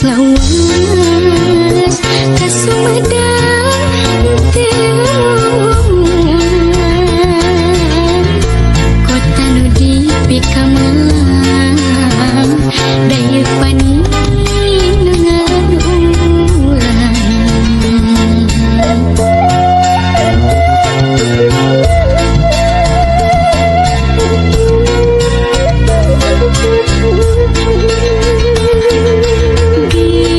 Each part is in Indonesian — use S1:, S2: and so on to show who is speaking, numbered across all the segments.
S1: lawas kasumedang teuang kota nu dipikamang daya pani di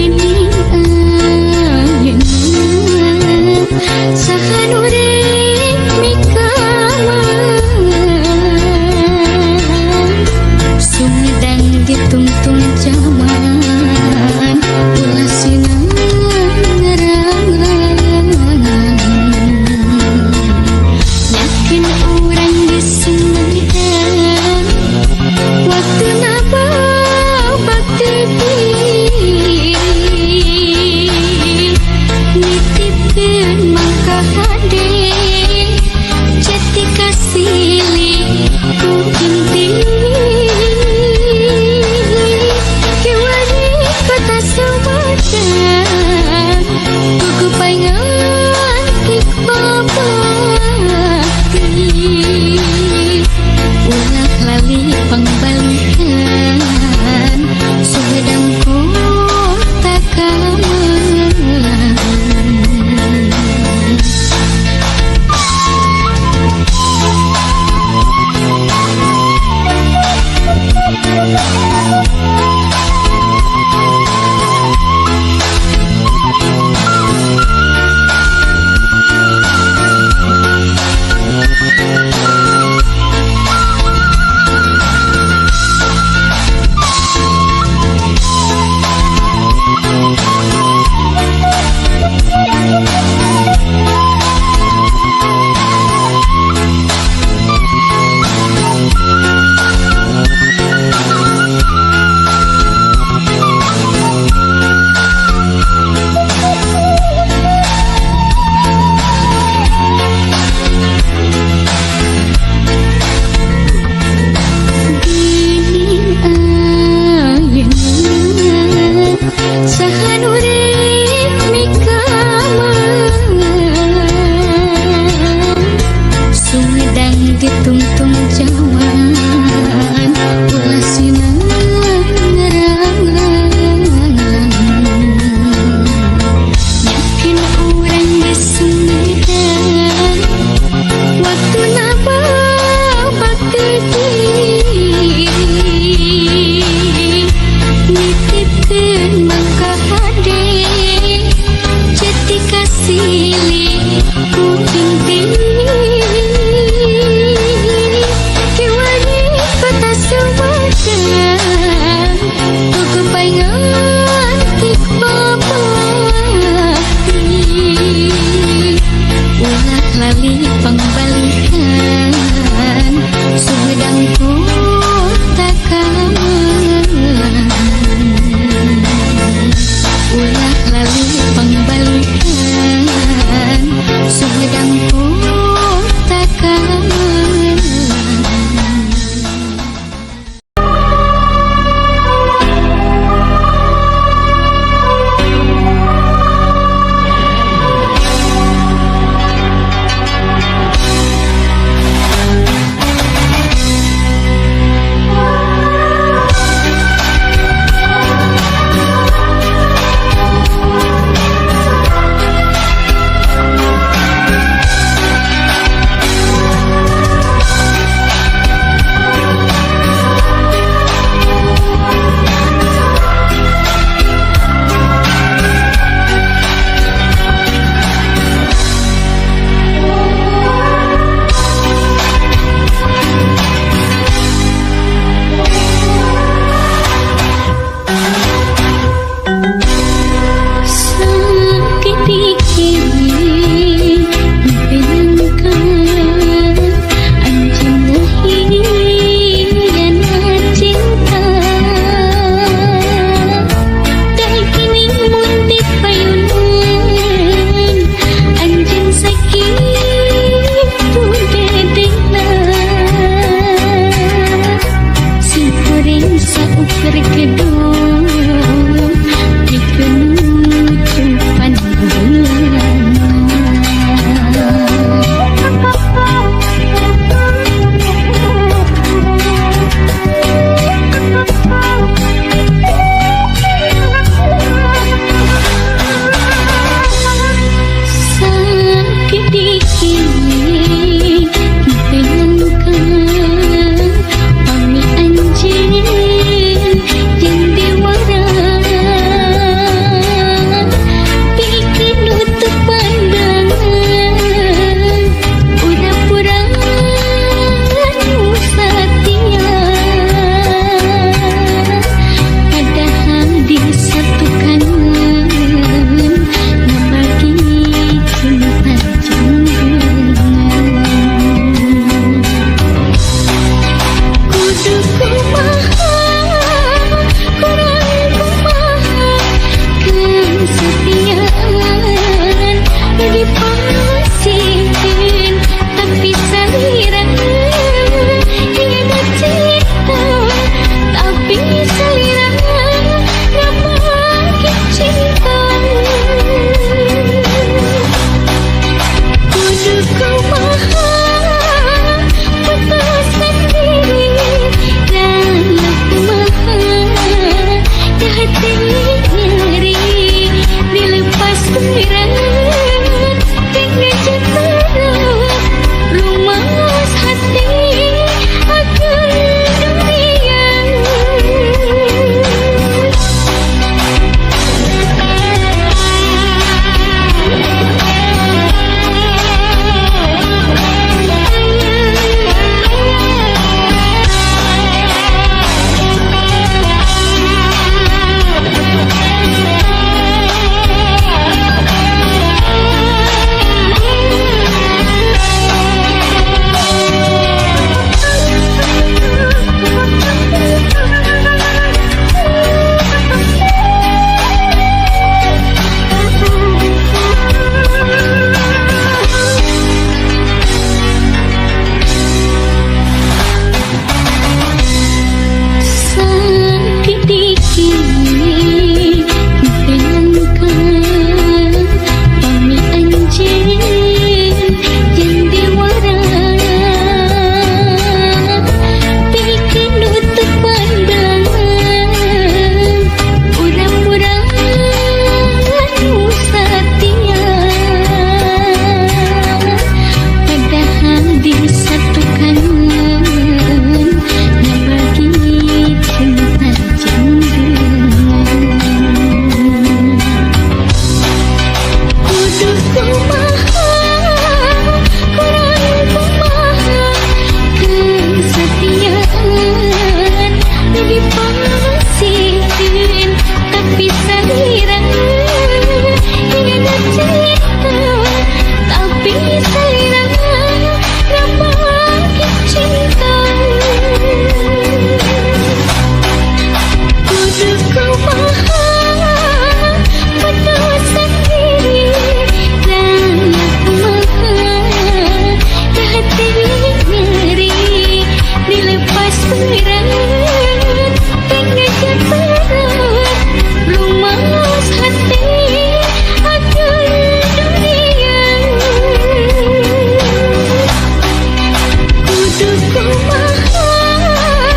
S1: kumaha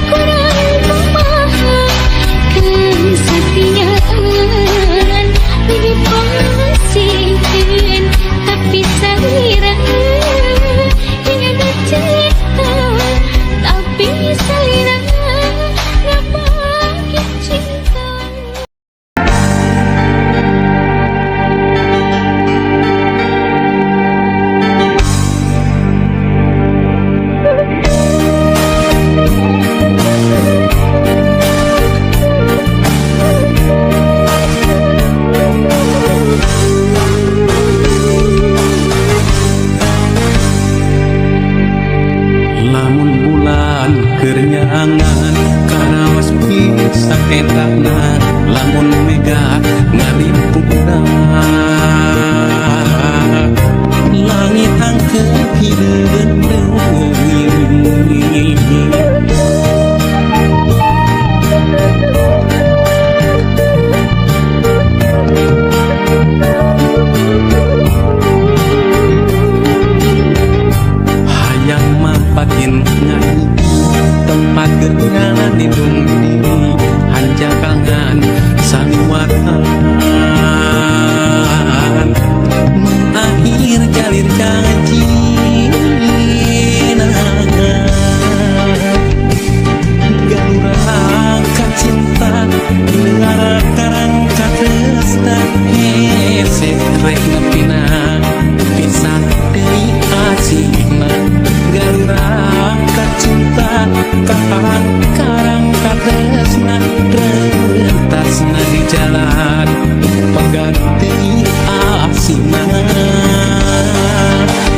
S1: kurang kumaha kesetiaan dipasihkan tapi salira hingga cinta tapi salira nggak bagi cinta.
S2: Lamun bulan kernyangan karawas bisa etakna lamun mega ngalipurna langit angker hideung hayang mampakin nyanyi tempat gergalan lindung diri hanjakangan saliwatan mengakhir jalir janji galurang cinta negara karang katresna hese rek ngepina bisa dari asina galurang cinta kapan karang katresna rentasna di jalan pengganti asina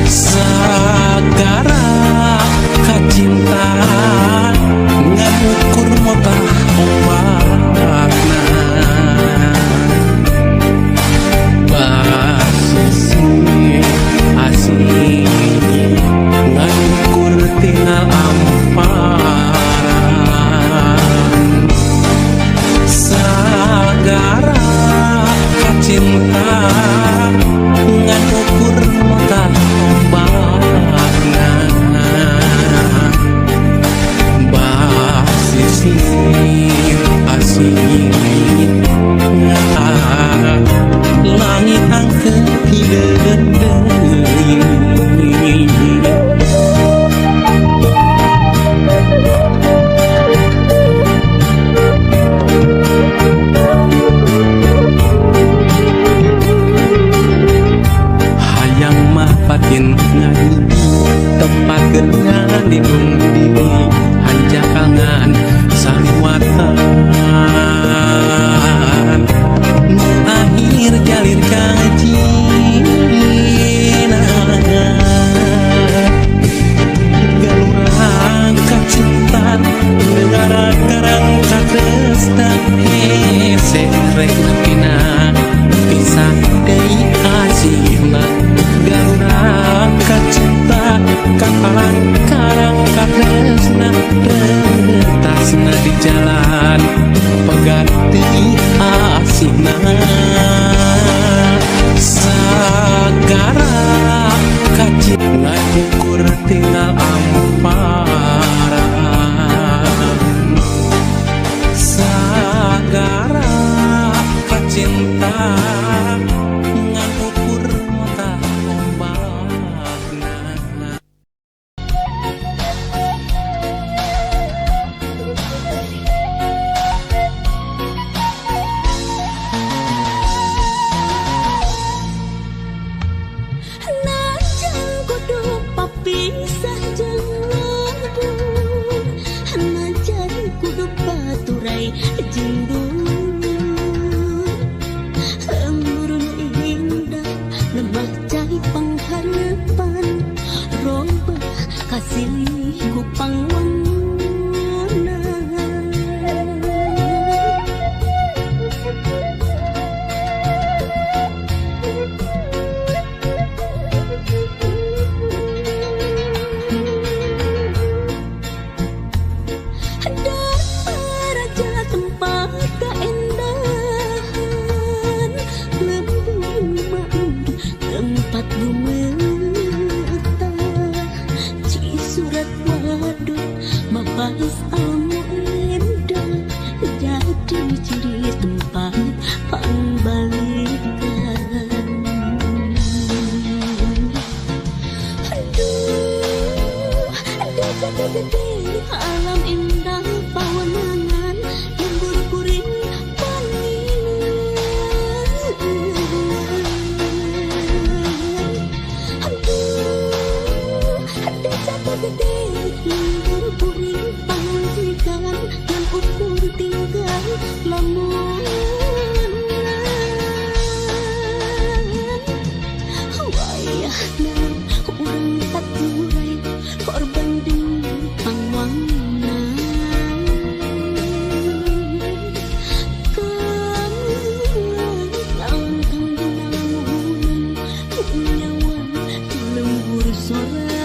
S2: sagara kacinta ngabukur motah ombakna basisi asih ngabukur tinggal amparan sagara kacinta ngabukur motah ombakna basisi asih langit angker hideung hayang mah patin nyanyi tempat genangan lindung diri hanjakangan saliwatan akhir jalir janji galurang kacinta negara karang katresna hese rek ngepina bisa dari asihna galurang kacinta kapan karang katresna rentasna di jalan pengganti asihna sagara kacinta ukur tinggal amparan sagara kacinta ngabukur motah ombakna.
S1: Najan kudu papisah jeung lagu najan kudu baturai jeung dulur emurun indah lemah cai pangharepan robah kasilih ku pangwangunan. Raja tempat mapas alam indah jadi ciri tempat pangbalikan. Aduh, desa gede alam indah pawanangan yang berkuring gede berpuring panggikan dan ukur tinggal lamun wayahna urang katurai korban demi pangwangan lawan kang dinamunan nyawan di lembur sorangan.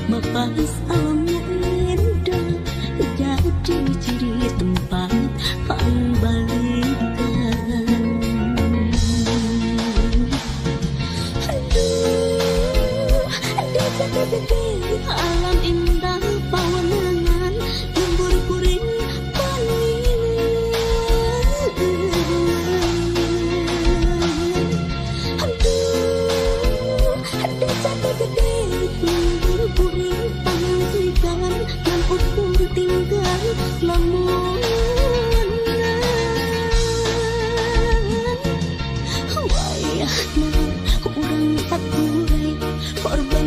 S1: Mapas alam indah jadi ciri tempat pangbalikan. Aduh, desa gede alam indah pawanangan yang berkuring panggilan. Aduh, desa gede berpuring panggikan dan ukur tinggal lamun wayahna urang katurai korban